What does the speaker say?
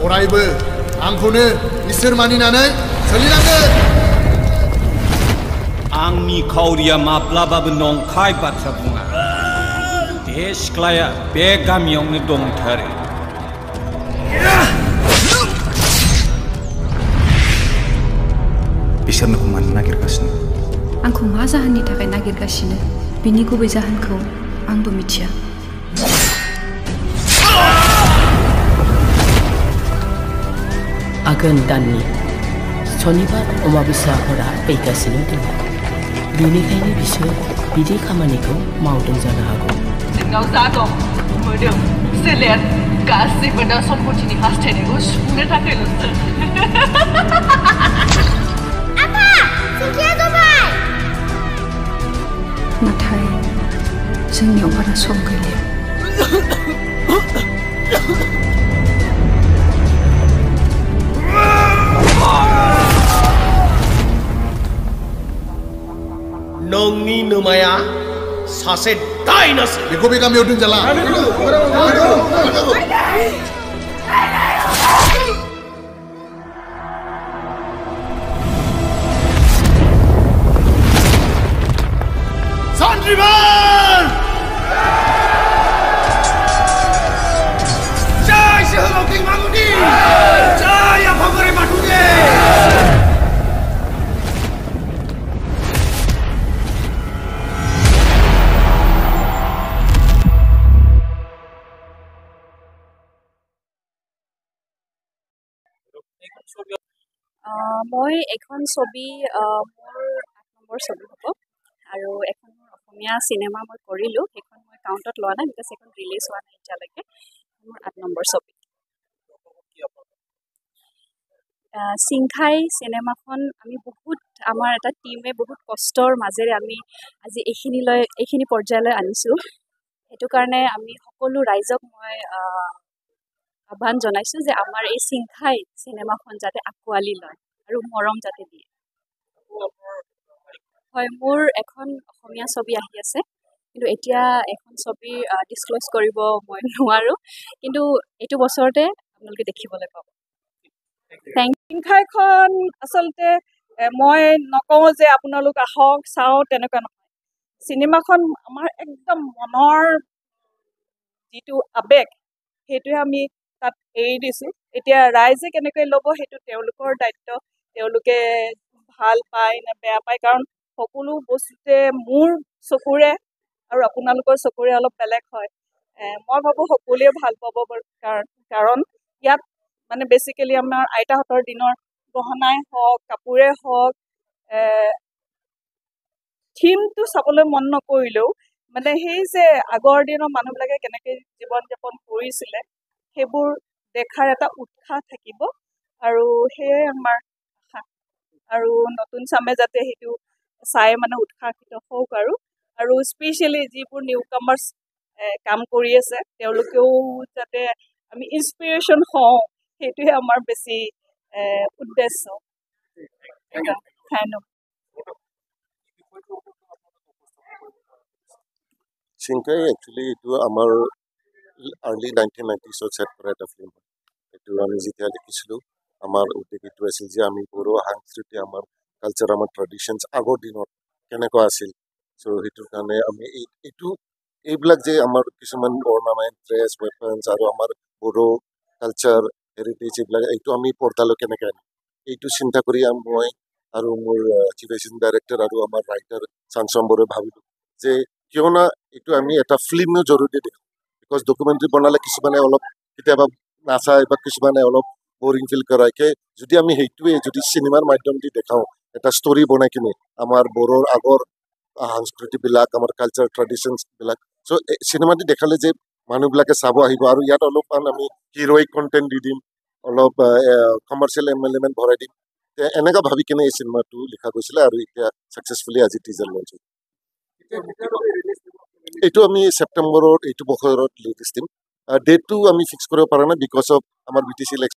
अरायबो आंखौनो इसोर मानिनानै सोलिनांगोन आंनि खावरिया माब्लाबाबो नंखाय बाथ्रा बुङा बे सिख्लाया बे गामियावनो दंथारो बिसोर नोंखौ मानो नागिरगासिनो आंखौ मा जाहोननि थाखाय नागिरगासिनो बिनि गुबै जाहोनखौ आंबो मिथिया आघोन दाननि सनिबार अमाबस्या हरा फैगासिनो दङ बेनिखायनो बिसोर बिदि खामानिखौ मावदों जानो हागौ जोंनाव जा दं मोदोम सोलेर गासैबो दा सम्पतिनि हास्थायनायखौ सुफुंनो थाखायल'सो नाथाय जोंनियाव बारा सम गैलिया नोंनि नोमाया सासे दायनासो बेखौ बे गामियाव दोनजाला सान्थ्रिफोर जय जोहोलाव दैमालुनि जय आफा बोराइ बाथौनि মই এখন ছবি মোৰ 8 নম্বৰ ছবি হ'ব আৰু এখন অসমীয়া চিনেমা মই কৰিলোঁ সেইখন মই কাউণ্টত লোৱা নাই বিকজ সেইখন ৰিলিজ হোৱা নাই এতিয়ালৈকে মোৰ 8 নম্বৰ ছবি চিংখাই চিনেমাখন আমি বহুত আমাৰ এটা টিমে বহুত কষ্টৰ মাজেৰে আমি আজি এইখিনি পৰ্যায়লৈ আনিছোঁ সেইটো কাৰণে আমি সকলো ৰাইজক মই আহ্বান জনাইছোঁ যে আমাৰ এই চিংখাই চিনেমাখন যাতে আঁকোৱালি লয় আৰু মৰম যাতে দিয়ে হয় মোৰ এখন অসমীয়া ছবি আহি আছে কিন্তু এতিয়া এখন ছবি ডিছক্ল'জ কৰিব মই নোৱাৰোঁ কিন্তু এইটো বছৰতে আপোনালোকে দেখিবলৈ পাব চিংখাইখন আচলতে মই নকওঁ যে আপোনালোক আহক চাওঁ তেনেকুৱা নহয় চিনেমাখন আমাৰ একদম মনৰ যিটো আৱেগ সেইটোৱে আমি তাত এৰি দিছোঁ এতিয়া ৰাইজে কেনেকৈ ল'ব সেইটো তেওঁলোকৰ দায়িত্ব তেওঁলোকে ভাল পায় নে বেয়া পায় কাৰণ সকলো বস্তুতে মোৰ চকুৰে আৰু আপোনালোকৰ চকুৰে অলপ বেলেগ হয় মই ভাবোঁ সকলোৱে ভাল পাব কাৰণ ইয়াত মানে বেচিকেলি আমাৰ আইতাহঁতৰ দিনৰ গহনাই হওক কাপোৰে হওক থিমটো চাবলৈ মন নকৰিলেও মানে সেই যে আগৰ দিনৰ মানুহবিলাকে কেনেকৈ জীৱন যাপন কৰিছিলে সেইবোৰ দেখাৰ এটা উৎসাহ থাকিব আৰু সেয়াই আমাৰ আশা আৰু নতুন চামে যাতে সেইটো চাই মানে উৎসাহিত হওক আৰু স্পেচিয়েলি যিবোৰ নিউ কামাৰ্ছ কাম কৰি আছে তেওঁলোকেও যাতে আমি ইনস্পিৰেশ্যন হওঁ সেইটোৱে আমাৰ বেছি উদ্দেশ্য ধন্যবাদ চিংখাই একচুৱেলি এইটো আমাৰ আৰ্লি 1990s ছেট কৰা এটা ফিল্ম এইটো আমি যেতিয়া দেখিছিলোঁ আমাৰ উদ্দেশ এইটো আছিল যে আমি বড়ো সংস্কৃতি আমাৰ কালচাৰ আমাৰ ট্ৰেডিশ্যনছ আগৰ দিনত কেনেকুৱা আছিল চ' সেইটোৰ কাৰণে আমি এইবিলাক যে আমাৰ কিছুমান অৰ্নামেণ্ট ড্ৰেছ ৱেপনছ আৰু আমাৰ বড়ো কালচাৰ হেৰিটেজ এইবিলাক এইটো আমি পৰ্দালৈ কেনেকৈ আনিম এইটো চিন্তা কৰি মই আৰু মোৰ চিফ এছিষ্টেণ্ট ডাইৰেক্টৰ আৰু আমাৰ ৰাইটাৰ চাংচম বড়োৱে ভাবিলোঁ যে কিয় না এইটো আমি এটা ফিল্মৰ জৰিয়তে দেখোঁ বিকজ ডকুমেণ্টাৰী বনালে কিছুমানে অলপ কেতিয়াবা নাচায় বা কিছুমানে অলপ বৰিং ফিল কৰায় যদি আমি সেইটোৱে যদি চিনেমাৰ মাধ্যমেদি দেখাওঁ এটা ষ্টৰি বনাই কিনে আমাৰ বড়োৰ আগৰ সংস্কৃতিবিলাক আমাৰ কালচাৰ ট্ৰেডিশ্যনছবিলাক চ' চিনেমাটি দেখালে যে মানুহবিলাকে চাব আহিব আৰু ইয়াত অলপমান আমি হিৰ'ইক কণ্টেণ্ট দি দিম অলপ কমাৰ্চিয়েল এলিমেণ্ট ভৰাই দিম এনেকুৱা ভাবি কিনে এই চিনেমাটো লিখা গৈছিলে আৰু এতিয়া ছাকচেছফুলি আজি টিজাৰ লঞ্চ হ'ল এইটো আমি ছেপ্টেম্বৰত এইটো বছৰত ৰিলিজ দিম ডেটটো আমি ফিক্স কৰিব পৰা নাই বিকজ অফ আমাৰ BTC